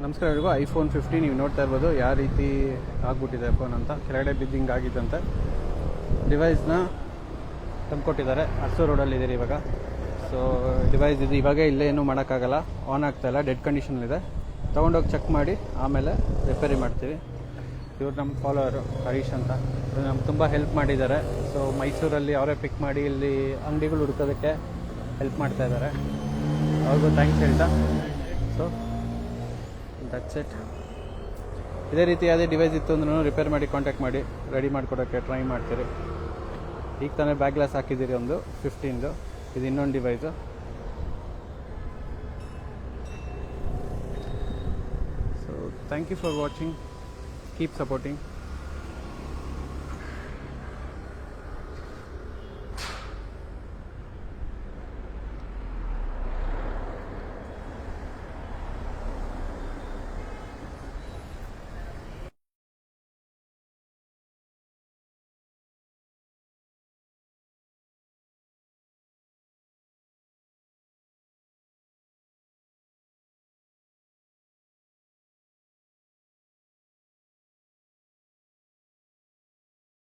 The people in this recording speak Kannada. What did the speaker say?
ನಮಸ್ಕಾರ ಎಲ್ರಿಗೂ. ಐಫೋನ್ 15 ನೀವು ನೋಡ್ತಾ ಇರ್ಬೋದು ಯಾವ ರೀತಿ ಆಗ್ಬಿಟ್ಟಿದೆ ಫೋನ್ ಅಂತ. ಕೆಳಗಡೆ ಬಿದ್ದಿಂಗ್ ಆಗಿದ್ದಂತೆ. ಡಿವೈಸ್ನ ತಂದುಕೊಟ್ಟಿದ್ದಾರೆ. ಅರ್ಸೋ ರೋಡಲ್ಲಿದ್ದೀರಿ ಇವಾಗ. ಸೊ ಡಿವೈಸ್ ಇದು ಇವಾಗ ಇಲ್ಲೇ ಏನೂ ಮಾಡೋಕ್ಕಾಗಲ್ಲ, ಆನ್ ಆಗ್ತಾಯಿಲ್ಲ, ಡೆಡ್ ಕಂಡೀಷನಲ್ಲಿದೆ. ತೊಗೊಂಡೋಗಿ ಚೆಕ್ ಮಾಡಿ ಆಮೇಲೆ ರಿಪೇರಿ ಮಾಡ್ತೀವಿ. ಇವ್ರು ನಮ್ಮ ಫಾಲೋವರು ಹರೀಶ್ ಅಂತ, ಇವ್ರು ನಮ್ಗೆ ತುಂಬ ಹೆಲ್ಪ್ ಮಾಡಿದ್ದಾರೆ. ಸೊ ಮೈಸೂರಲ್ಲಿ ಅವರೇ ಪಿಕ್ ಮಾಡಿ ಇಲ್ಲಿ ಅಂಗಡಿಗಳು ಹುಡ್ಕೋದಕ್ಕೆ ಹೆಲ್ಪ್ ಮಾಡ್ತಾಯಿದ್ದಾರೆ. ಅವ್ರಿಗೂ ಥ್ಯಾಂಕ್ಸ್ ಹೇಳ್ತಾ. So that's it. ಇದೇ ರೀತಿ ಯಾವುದೇ ಡಿವೈಸ್ ಇತ್ತು ಅಂದ್ರೂ ರಿಪೇರ್ ಮಾಡಿ ಕಾಂಟ್ಯಾಕ್ಟ್ ಮಾಡಿ ರೆಡಿ ಮಾಡಿಕೊಡೋಕ್ಕೆ ಟ್ರೈ ಮಾಡ್ತೀರಿ. ಈಗ ತಾನೇ ಬ್ಯಾಕ್ ಗ್ಲಾಸ್ ಹಾಕಿದ್ದೀರಿ ಒಂದು 15ದು. ಇದು ಇನ್ನೊಂದು device. So thank you for watching. Keep supporting.